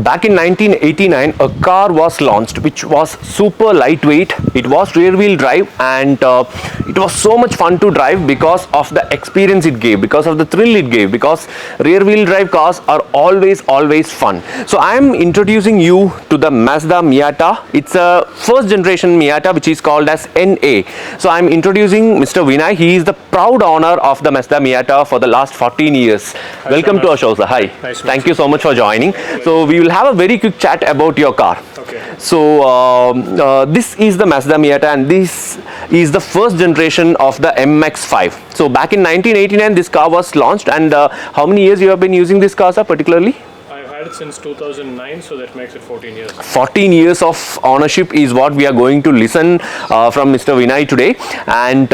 back in 1989, a car was launched which was super lightweight. It was rear wheel drive, and it was so much fun to drive because of the experience it gave, because of the thrill it gave, because rear wheel drive cars are always fun. So I am introducing you to the Mazda Miata. It's a first generation Miata which is called as NA. So I am introducing Mr. Vinay. He is the proud owner of the Mazda Miata for the last 14 years. Hi, welcome to our show, sir. Hi. Nice. Thank you so much for joining. So we will have a very quick chat about your car. Okay. So this is the Mazda Miata, and this is the first generation of the MX5. So back in 1989 this car was launched, and how many years you have been using this car, sir, particularly? I've had it since 2009, so that makes it 14 years. 14 years of ownership is what we are going to listen from Mr. Vinay today. And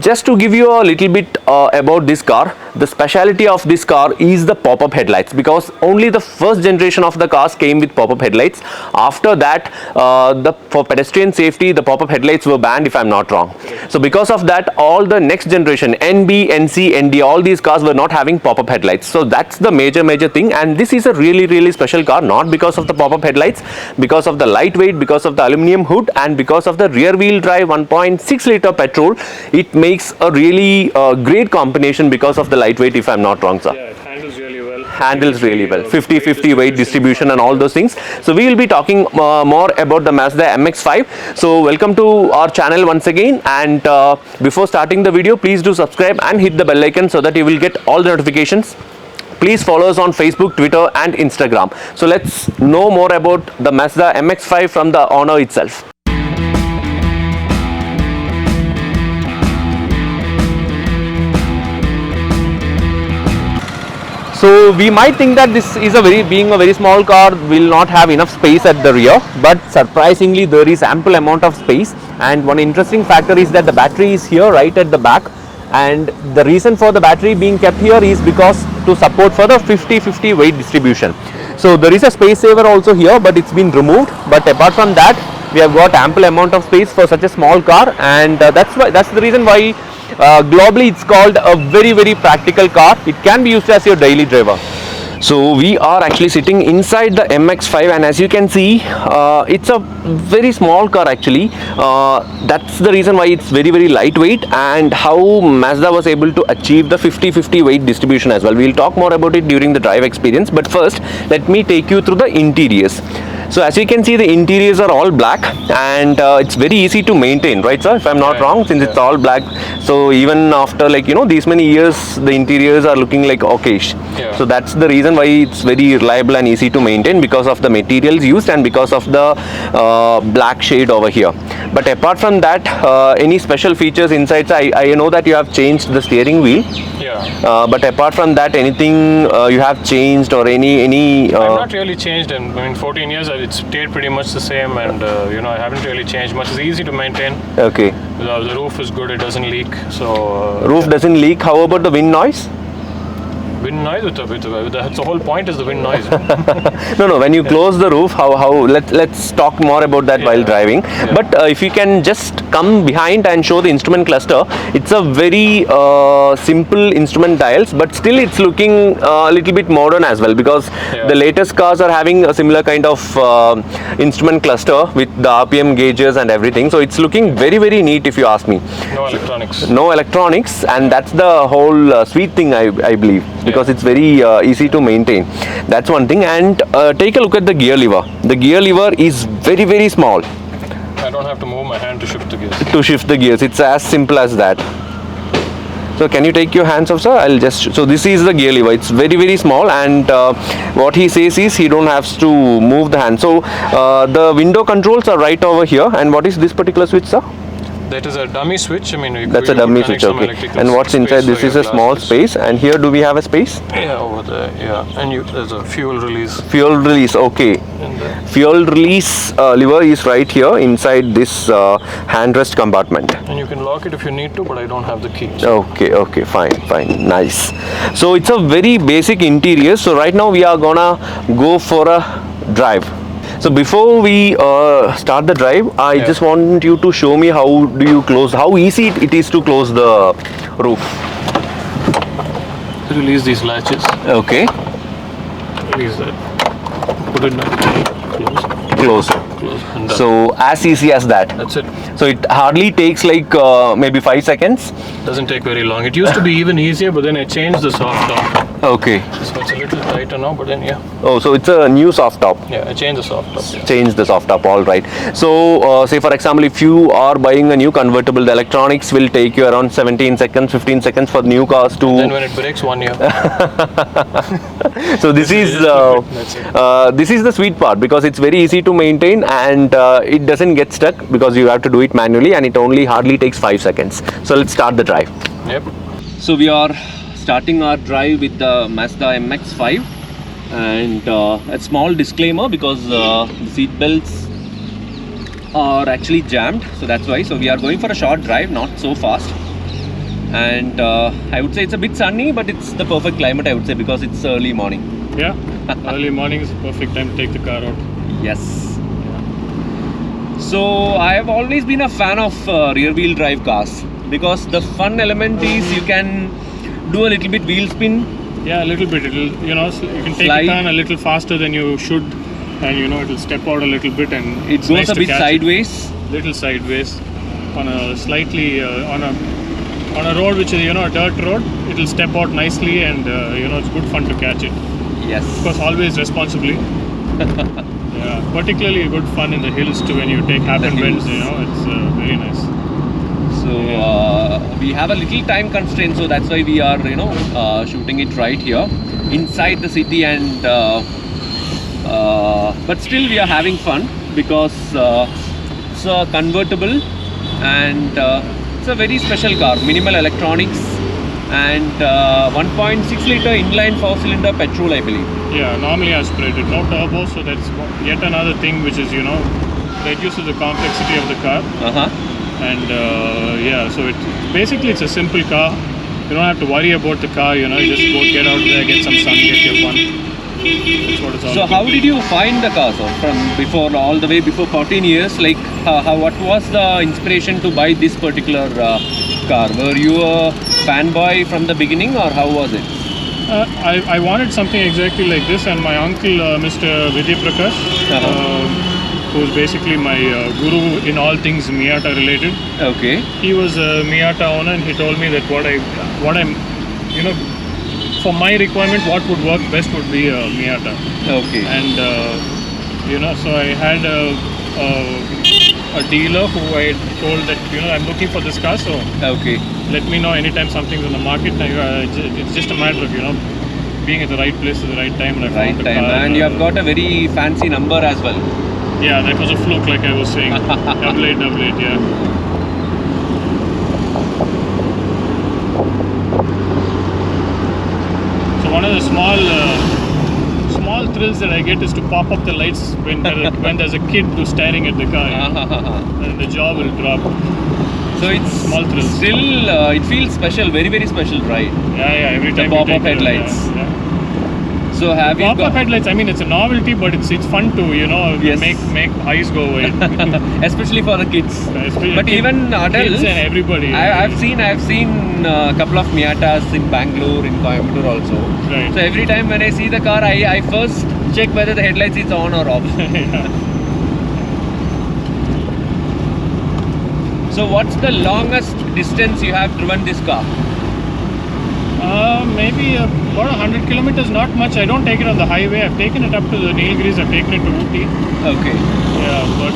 just to give you a little bit about this car, the speciality of this car is the pop-up headlights, because only the first generation of the cars came with pop-up headlights. After that, for pedestrian safety, the pop-up headlights were banned, if I'm not wrong. So because of that, all the next generation, NB, NC, ND, all these cars were not having pop-up headlights. So that's the major thing, and this is a really special car, not because of the pop-up headlights, because of the lightweight, because of the aluminum hood, and because of the rear wheel drive 1.6 liter petrol. It makes a really great combination because of the lightweight, if I'm not wrong, sir. Yeah, it handles really well. Handles really well. 50-50 weight distribution and all those things. So we will be talking more about the Mazda MX5. So welcome to our channel once again, and before starting the video, please do subscribe and hit the bell icon so that you will get all the notifications. Please follow us on Facebook, Twitter and Instagram. So let's know more about the Mazda MX5 from the owner itself. So we might think that this is being a very small car, will not have enough space at the rear, but surprisingly there is ample amount of space. And one interesting factor is that the battery is here right at the back, and the reason for the battery being kept here is because to support for the 50-50 weight distribution. So there is a space saver also here, but it's been removed. But apart from that, we have got ample amount of space for such a small car, and that's the reason why globally it's called a very practical car. It can be used as your daily driver. So we are actually sitting inside the MX5, and as you can see, it's a very small car actually. That's the reason why it's very lightweight, and how Mazda was able to achieve the 50-50 weight distribution as well. We'll talk more about it during the drive experience, but first let me take you through the interiors. So as you can see, the interiors are all black, and it's very easy to maintain, right sir, if I'm not wrong, since it's all black. So even after these many years, the interiors are looking like okayish. So that's the reason why it's very reliable and easy to maintain, because of the materials used and because of the black shade over here. But apart from that, any special features inside? I know that you have changed the steering wheel. But apart from that, anything you have changed, or any I've not really changed in 14 years. It's stayed pretty much the same, and I haven't really changed much. It's easy to maintain. Okay. The roof is good, it doesn't leak. So roof doesn't leak. How about the wind noise? Wind noise, the whole point is the wind noise. No, when you close the roof, let's talk more about that while driving. But if you can just come behind and show the instrument cluster. It's a very simple instrument dials, but still it's looking a little bit modern as well, because the latest cars are having a similar kind of instrument cluster with the RPM gauges and everything. So it's looking very neat, if you ask me. No electronics. No electronics, and that's the whole sweet thing, I believe, because it's very easy to maintain. That's one thing. And take a look at the gear lever. The gear lever is very small. I don't have to move my hand to shift the gears. To shift the gears, it's as simple as that. So can you take your hands off, sir? So this is the gear lever. It's very small, and what he says is he don't have to move the hand. So the window controls are right over here. And what is this particular switch, sir? That is a dummy switch. That's a dummy switch, okay. And what's inside? This is a small space, and here do we have a space? Yeah, over there, and there's a fuel release. Fuel release, okay. Fuel release lever is right here inside this handrest compartment. And you can lock it if you need to, but I don't have the key. Okay, fine, nice. So it's a very basic interior. So right now we are gonna go for a drive. So before we start the drive, I just want you to show me how easy it is to close the roof. Release these latches. Okay. Release that. put it now. Close. And So as easy as that. that's it. So it hardly takes like maybe 5 seconds. Doesn't take very long. It used to be even easier, but then I changed the soft top. Okay. So it's a little tighter now, but then yeah. Oh, so it's a new soft top. Yeah, I changed the soft top. Yeah. Change the soft top, all right. So say for example, if you are buying a new convertible, the electronics will take you around 17 seconds, 15 seconds for new cars to. Then when it breaks, 1 year. So this is the sweet part, because it's very easy to maintain, and it doesn't get stuck because you have to do it manually, and it only hardly takes 5 seconds. So let's start the drive. Yep. So we are starting our drive with the Mazda MX5, and a small disclaimer, because the seat belts are actually jammed, so that's why. So we are going for a short drive, not so fast, and I would say it's a bit sunny, but it's the perfect climate, I would say, because it's early morning. Yeah. Early morning is the perfect time to take the car out. Yes. So I have always been a fan of rear wheel drive cars, because the fun element is you can do a little bit wheel spin. Yeah, a little bit. It'll, you can take Slide. the turn a little faster than you should, and it'll step out a little bit, and It it's goes nice a to bit catch sideways. it. Little sideways on a slightly on a road which is a dirt road. It'll step out nicely, and it's good fun to catch it. Yes. Of course, always responsibly. Yeah, particularly good fun in the hills too, when you take happen bends. It's very nice. So we have a little time constraint, so that's why we are shooting it right here inside the city, and but still we are having fun, because it's a convertible, and it's a very special car. Minimal electronics, and 1.6 liter inline 4-cylinder petrol, I believe. Yeah, normally aspirated, no turbo, so that's yet another thing which is reduces the complexity of the car. And yeah, so it's a simple car. You don't have to worry about the car, just go get out there, get some sun, get your fun. That's what it's all So about. how did you find the car, sir? From before, all the way before 14 years, like what was the inspiration to buy this particular car? Were you a fanboy from the beginning, or how was it? I wanted something exactly like this, and my uncle, Mr. Vinay who's basically my guru in all things Miata related. Okay. He was a Miata owner, and he told me that what I'm, for my requirement, what would work best would be a Miata. Okay. And so I had a dealer who I told that I'm looking for this car, so Okay. let me know anytime something's in the market. It's just a matter of being at the right place at the right time. And I Right found the time, car, and you have got a very fancy number as well. Yeah, that was a fluke, like I was saying. double eight, yeah. So one of the small thrills that I get is to pop up the lights when there's a kid who's staring at the car, and the jaw will drop. So it's Small thrills. still, it feels special, very, very special, right? Yeah, every The time pop-up you take headlights. Yeah. So have you Pop-up got, headlights, I mean, it's a novelty, but it's fun to Yes. make eyes go wide. especially for the kids? Especially But even adults, kids and everybody. I've seen a couple of Miatas in Bangalore, in Coimbatore also. Right. So every time when I see the car, I first check whether the headlights is on or off. So what's the longest distance you have driven this car? Maybe about 100 kilometers, not much. I don't take it on the highway. I've taken it up to the Nilgiris, I've taken it to Ooty. Okay. Yeah, but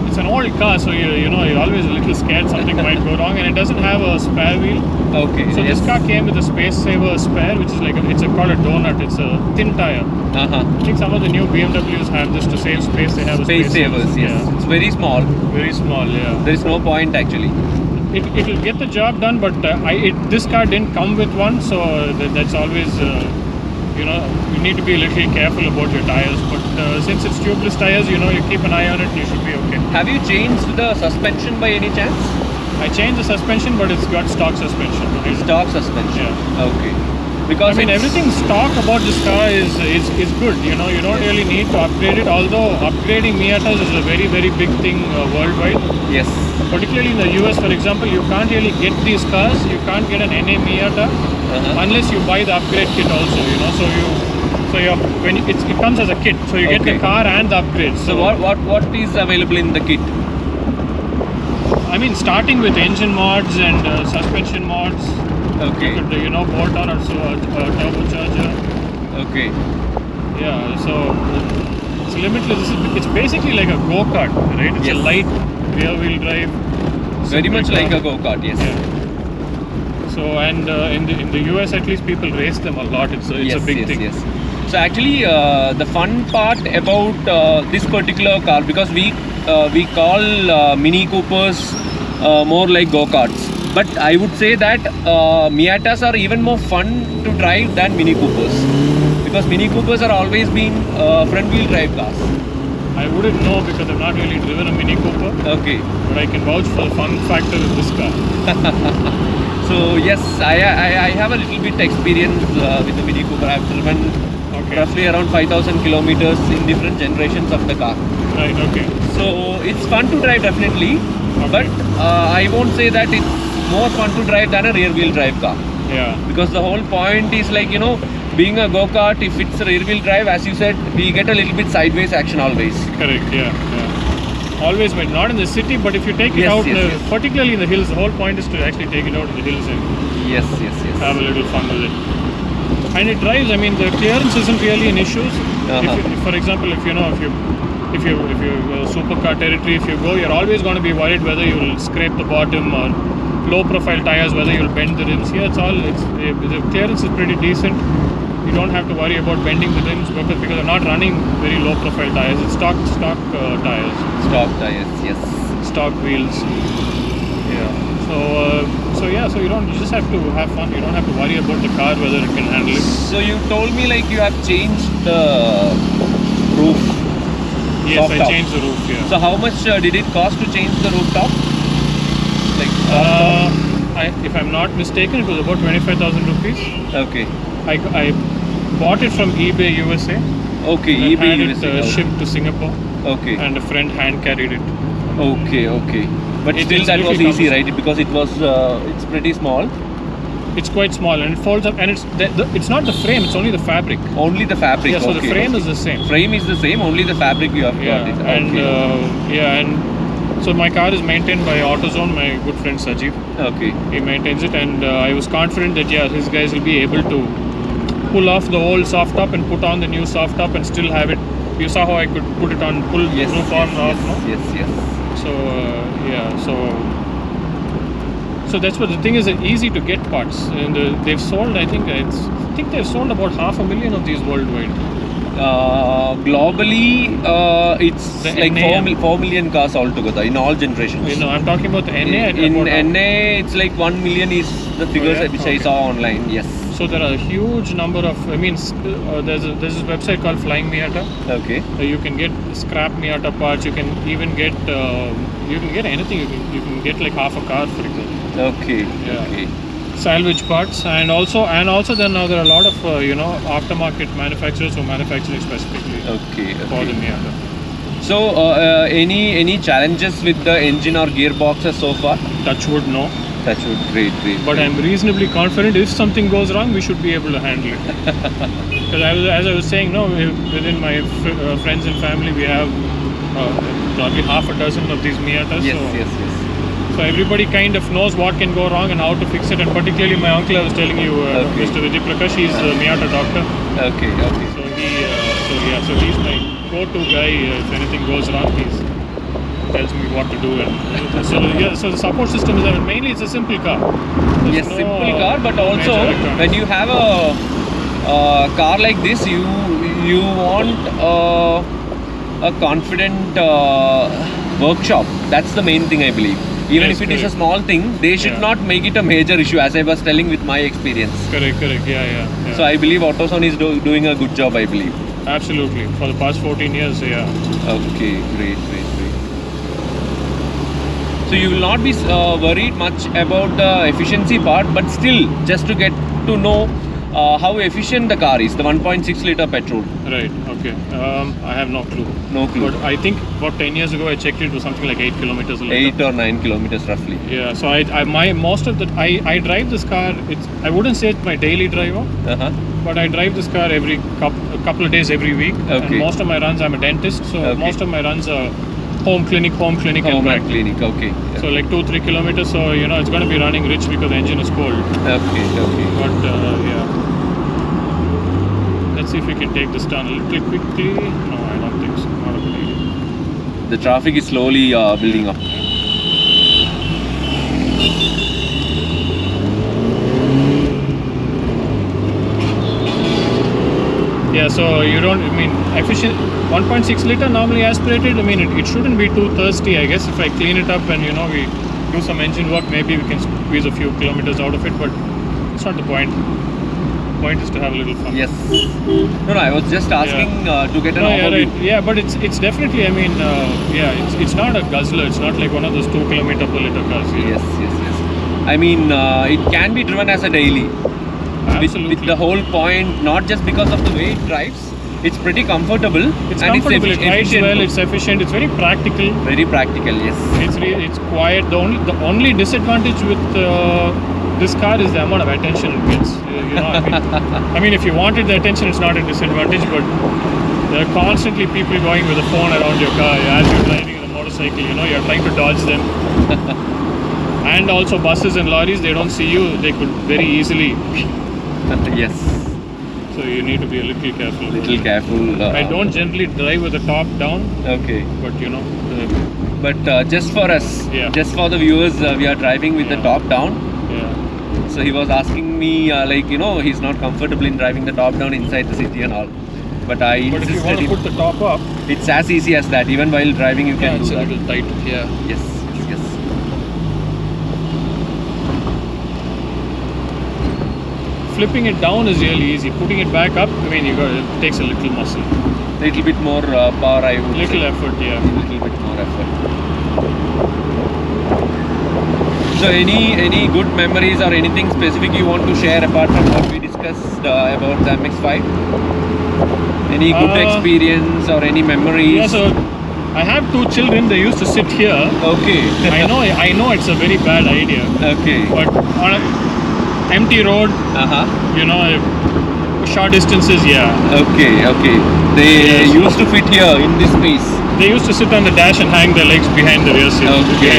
it's an old car, so you're always a little scared something might go wrong, and it doesn't have a spare wheel. Okay. So yes. this car came with a space saver spare, which is like it's called a donut. It's a thin tire. I think some of the new BMWs have this to save space. They have a Space savers, yes. Yeah. It's very small. Very small, yeah. There is no point actually. It will get the job done, but this car didn't come with one, so that's always you need to be a little careful about your tires. But since it's tubeless tires, you keep an eye on it, and you should be okay. Have you changed the suspension by any chance? I changed the suspension, but it's got stock suspension. Stock suspension. Yeah. Okay. Because I mean, everything stock about this car is good. You don't really need to upgrade it. Although upgrading Miatas is a very, very big thing worldwide. Yes. Particularly in the US, for example, you can't really get these cars. You can't get an NA Miata unless you buy the upgrade kit also. So So it comes as a kit. So you get the car and the upgrades. So what is available in the kit? I mean, starting with engine mods and suspension mods. Okay. You could, bolt on also a turbocharger. Okay. Yeah. So it's limitless. It's basically like a go-kart, right? It's a light rear-wheel drive. Very much like a go-kart. Yes. Yeah. So in the US at least people race them a lot. It's a big thing. Yes. So actually the fun part about this particular car, because we call Mini Coopers more like go-karts, but I would say that Miatas are even more fun to drive than Mini Coopers, because Mini Coopers are always been front-wheel drive cars. I wouldn't know because I've not really driven a Mini Cooper. Okay. But I can vouch for the fun factor in this car. So yes, I have a little bit experience with the Mini Cooper. I've driven roughly around 5,000 kilometers in different generations of the car. Right, okay. So it's fun to drive definitely, but I won't say that it's more fun to drive than a rear wheel drive car. Yeah. Because the whole point is like, being a go-kart, if it's a rear wheel drive, as you said, we get a little bit sideways action always. Correct, yeah. Always, but not in the city, but if you take it out, particularly in the hills, the whole point is to actually take it out in the hills and have a little fun with it. And it drives, I mean, the clearance isn't really an issue. For example, if you're supercar territory, if you go, you're always going to be worried whether you'll scrape the bottom or low profile tires, whether you'll bend the rims. Here the clearance is pretty decent. You don't have to worry about bending the rims because they're not running very low profile tires. It's stock tires. Stock tires, yes. Stock wheels. Yeah. So you just have to have fun. You don't have to worry about the car whether it can handle it. So you told me like you have changed the roof. Yes, I changed the roof. Yeah. So how much did it cost to change the rooftop? If I'm not mistaken, it was about 25,000 rupees. Okay. I bought it from eBay USA. Okay, eBay USA. Shipped to Singapore. Okay. And a friend hand carried it. Okay. But still that was easy, right? Because it was it's pretty small. It's quite small and it folds up, and it's not the frame, it's only the fabric. Only the fabric. Yeah, so the frame is the same. Frame is the same, only the fabric you have got it. And so my car is maintained by AutoZone, my good friend Sajeev. Okay. He maintains it, and I was confident that his guys will be able to pull off the old soft top and put on the new soft top and still have it. You saw how I could put it on, pull the roof on and off, no? Yes. So that's what the thing is. Easy to get parts, and they've sold. I think they've sold about 500,000 of these worldwide. Globally, it's the like 4 million cars altogether in all generations. I'm talking about the NA. In NA, it's like 1 million is the figures which I saw online. Yes. So there are a huge number of. There's this website called Flying Miata. Okay. You can get scrap Miata parts. You can even get anything. You can get like half a car, for example. Okay. Yeah. Okay. Salvage parts, and also then now there are a lot of aftermarket manufacturers who are manufacturing specifically for the Miata. So any challenges with the engine or gearboxes so far? Touchwood, no. Touchwood, great. But I'm reasonably confident if something goes wrong, we should be able to handle it. Because as I was saying, within my friends and family, we have probably half a dozen of these Miatas. Yes. So everybody kind of knows what can go wrong and how to fix it, and particularly my uncle, I was telling you, Mr. Vijay Prakash, he's a Miata doctor. Okay. So he's my go-to guy. If anything goes wrong, he tells me what to do. And so the support system is mainly it's a simple car. Simple car, but also when you have a car like this, you want a confident workshop. That's the main thing, I believe. Even if it is a small thing, they should not make it a major issue, as I was telling with my experience. Correct. Yeah. So I believe AutoZone is doing a good job, I believe. Absolutely. For the past 14 years, yeah. Okay, great. So you will not be worried much about the efficiency part, but still, just to get to know how efficient the car is, the 1.6 liter petrol. Right, okay. I have no clue. But I think about 10 years ago I checked it was something like 8 kilometers a liter. 8 or 9 kilometers roughly. Yeah, so I drive this car. I wouldn't say it's my daily driver. but I drive this car every couple of days every week. Okay. And most of my runs, I'm a dentist, so Okay. most of my runs are home clinic, and back. clinic, okay. So like 2-3 kilometers. So it's going to be running rich because the engine is cold. Okay. But yeah, let's see if we can take this down a little quickly. No, I don't think so. Not a good idea. The traffic is slowly building up. Yeah, so efficient 1.6 liter normally aspirated. it shouldn't be too thirsty, I guess. If I clean it up and we do some engine work, maybe we can squeeze a few kilometers out of it, but it's not the point. The point is to have a little fun. Yes. No, I was just asking to get an overview. Right. Yeah, but it's definitely, it's not a guzzler. It's not like one of those 2 kilometer per liter cars. Yes. It can be driven as a daily. Absolutely. With the whole point, not just because of the way it drives, it's pretty comfortable. It's comfortable, it rides well, it's efficient, it's very practical. Very practical, yes. It's quiet. The only disadvantage with this car is the amount of attention it gets. If you wanted the attention, it's not a disadvantage, but there are constantly people going with a phone around your car as you're driving a motorcycle. You're trying to dodge them. And also buses and lorries, they don't see you, they could very easily. Yes. So you need to be a little careful. I don't generally drive with the top down. Okay. But But just for us, just for the viewers, we are driving with the top down. Yeah. So he was asking me, he's not comfortable in driving the top down inside the city and all. But I But if you want to put the top up, it's as easy as that. Even while driving, you can do that. It's a little tight. Yeah. Yes. Flipping it down is really easy. Putting it back up, it takes a little muscle. Little bit more power, I would say. Effort, yeah. Little bit more effort. So any good memories or anything specific you want to share apart from what we discussed about the MX5? Any good experience or any memories? Yeah, so I have 2 children. They used to sit here. Okay. I know it's a very bad idea. Okay. But on an empty road, short distances, yeah. Okay. They used to fit here in this space. They used to sit on the dash and hang their legs behind the rear seat. Okay.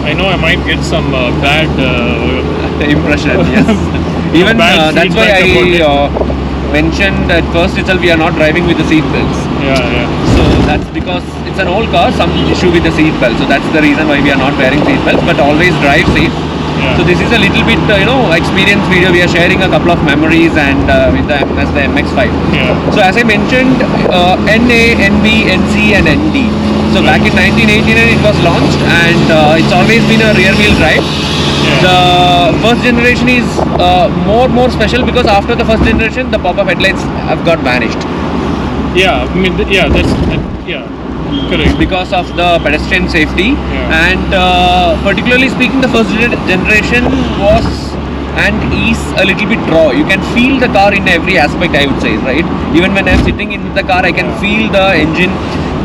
I know I might get some bad impression, yes. Even that's why I mentioned at first itself we are not driving with the seat belts. Yeah. So that's because it's an old car, some issue with the seat belt. So that's the reason why we are not wearing seat belts, but always drive safe. Yeah. So this is a little bit, experience video. We are sharing a couple of memories and with the MX5. Yeah. So as I mentioned, NA, NB, NC and ND. So back in 1989 it was launched and it's always been a rear wheel drive. Yeah. The first generation is more special because after the first generation the pop-up headlights have got vanished. Yeah, correct. Because of the pedestrian safety and particularly speaking, the first generation was and is a little bit raw. You can feel the car in every aspect, I would say, right? Even when I'm sitting in the car, I can feel the engine.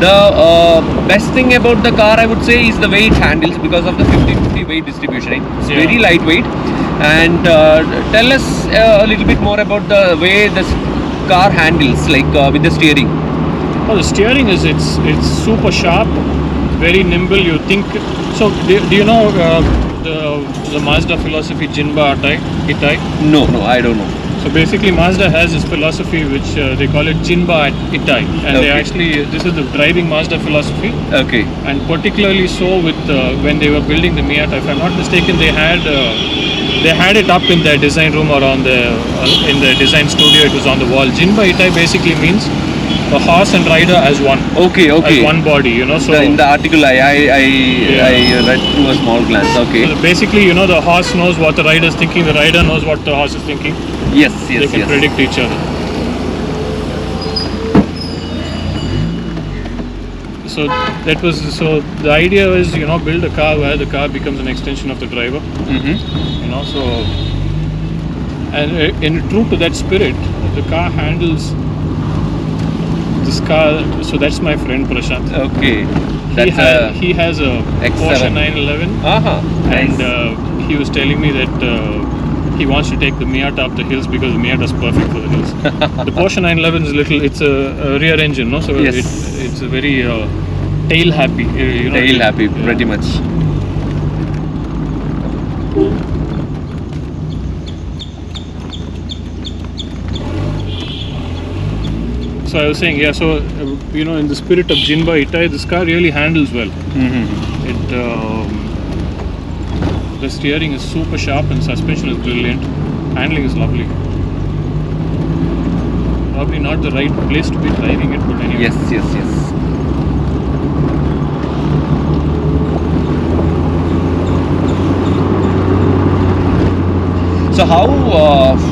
The best thing about the car, I would say, is the way it handles because of the 50-50 weight distribution. It's very lightweight. And tell us a little bit more about the way this car handles, like with the steering. Well, the steering is it's super sharp, very nimble. You think so? Do you know the Mazda Philosophy Jinpai Itai? No, I don't know. So basically, Mazda has this philosophy which they call it Jinpai Itai, and they actually this is the driving Mazda philosophy. Okay. And particularly so with when they were building the Miata, if I'm not mistaken, they had it up in their design room or in the design studio. It was on the wall. Jinpai Itai basically means the horse and rider as one. Okay. As one body, So in the article, I read through a small glance. Okay. So basically, the horse knows what the rider is thinking. The rider knows what the horse is thinking. Yes. They can predict each other. So the idea is build a car where the car becomes an extension of the driver. And in true to that spirit, the car handles this car. So that's my friend Prashant. Okay. He has a X7. Porsche 911. Nice. And he was telling me that he wants to take the Miata up the hills because the Miata is perfect for the hills. The Porsche 911 is it's a rear engine, no? So Yes. it's a very tail happy. Tail happy, pretty much. So I was saying, so in the spirit of Jinpai, this car really handles well. The steering is super sharp and suspension is brilliant. Handling is lovely. Probably not the right place to be driving it, but anyway. Yes. So how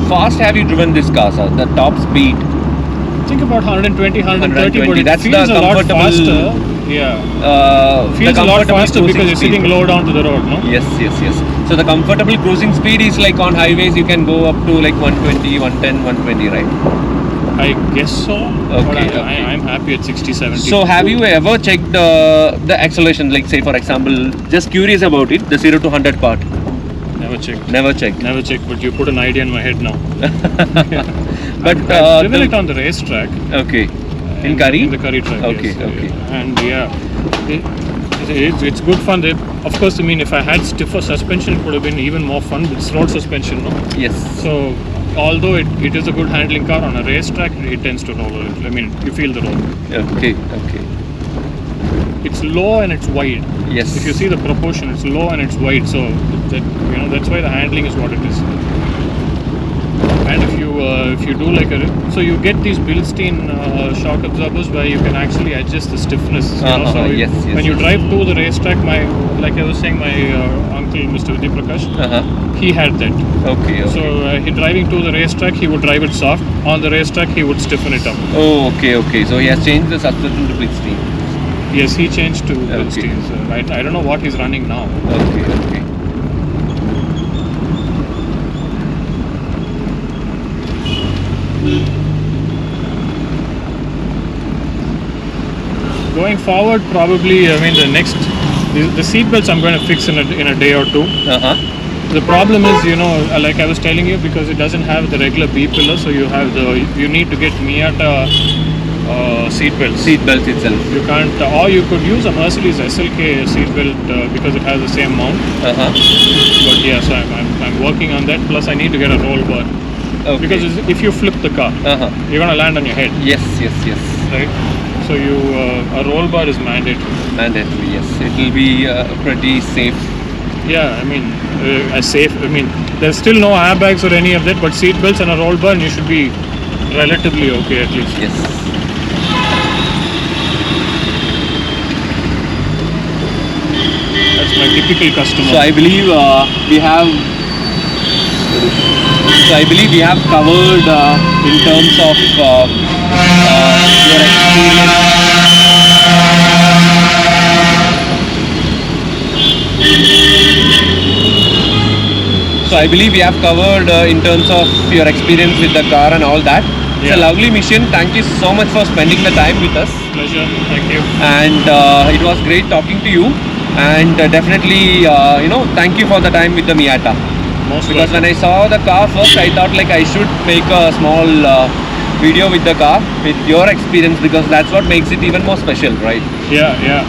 fast have you driven this car, sir? The top speed? I think about 120, 130, but it That's feels the a lot comfortable. faster. Yeah. Feels a lot faster because you're sitting low down to the road, no? Yes. So the comfortable cruising speed is like on highways you can go up to like 120, 110, 120, right? I guess so. Okay, But I'm happy at 60, 70. So have you ever checked the acceleration, like say for example, just curious about it, the 0 to 100 part? Never checked. Never checked. Never checked, but you put an idea in my head now. But I've driven it on the racetrack. Okay. In Curry? In the Curry track. Okay, yes. okay. And it's good fun. Of course, I mean, if I had stiffer suspension, it would have been even more fun. It's road suspension, no? Yes. So, although it is a good handling car on a racetrack, it tends to roll a little. I mean, you feel the roll. Okay. It's low and it's wide. Yes. If you see the proportion, it's low and it's wide. So that's why the handling is what it is. And if you do so you get these built-in shock absorbers where you can actually adjust the stiffness. So when you drive to the racetrack, like I was saying, my uncle, Mr. Vidya Prakash, he had that. Okay. So driving to the racetrack, he would drive it soft. On the racetrack, he would stiffen it up. Oh, okay. So he has changed the suspension to Blitzstein. Yes, he changed to Blitzstein. So I don't know what he's running now. Okay. Going forward, probably, I mean, the seat belts I'm going to fix in a day or two. The problem is, like I was telling you, because it doesn't have the regular B pillar, so you need to get Miata seat belts. Seat belts itself. You can't, or you could use a Mercedes SLK seat belt because it has the same mount. But yeah, so I'm working on that. Plus, I need to get a roll bar. Okay. Because if you flip the car, you're going to land on your head. Yes. Right? So a roll bar is mandatory. Mandatory, yes. It will be pretty safe. Yeah, I mean, safe. I mean, there's still no airbags or any of that, but seat belts and a roll bar, and you should be relatively okay at least. Yes. That's my typical customer. So I believe we have covered in terms of your experience. So I believe we have covered in terms of your experience with the car and all that. It's a lovely mission. Thank you so much for spending the time with us. Pleasure. Thank you. And it was great talking to you. And definitely, thank you for the time with the Miata. Because when I saw the car first, I thought like I should make a small video with the car, with your experience, because that's what makes it even more special, right? Yeah.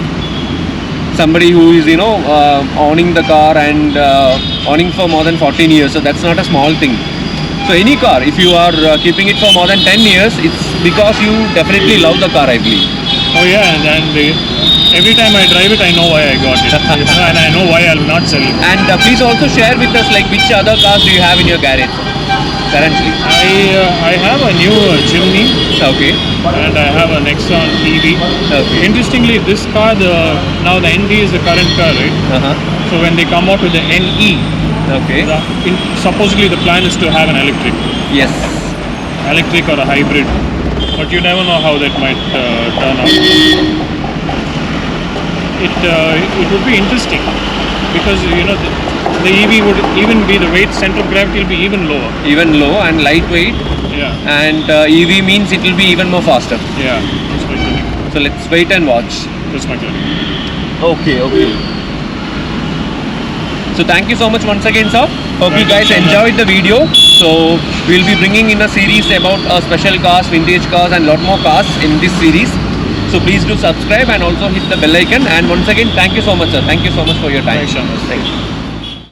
Somebody who is, owning the car and owning for more than 14 years, so that's not a small thing. So any car, if you are keeping it for more than 10 years, it's because you definitely love the car, I believe. Oh yeah, and every time I drive it, I know why I got it, and I know why I'll not sell it. And please also share with us like which other cars do you have in your garage currently? I have a new Jimny. Okay. And I have a Nexon EV. Okay. Interestingly, this car, now the ND is the current car, right? So when they come out with the NE, supposedly the plan is to have an electric. Yes. Electric or a hybrid. But you never know how that might turn out. It would be interesting because the EV would even be, the weight center of gravity will be even lower. Even low and lightweight. Yeah. And EV means it will be even more faster. Yeah. That's my feeling. So let's wait and watch. That's my feeling. Okay. So thank you so much once again, sir. Hope you Thank you guys so much. enjoyed the video. So we'll be bringing in a series about special cars, vintage cars and lot more cars in this series. So please do subscribe and also hit the bell icon. And once again, thank you so much, sir. Thank you so much for your time. Thanks, Shamas. Thank you.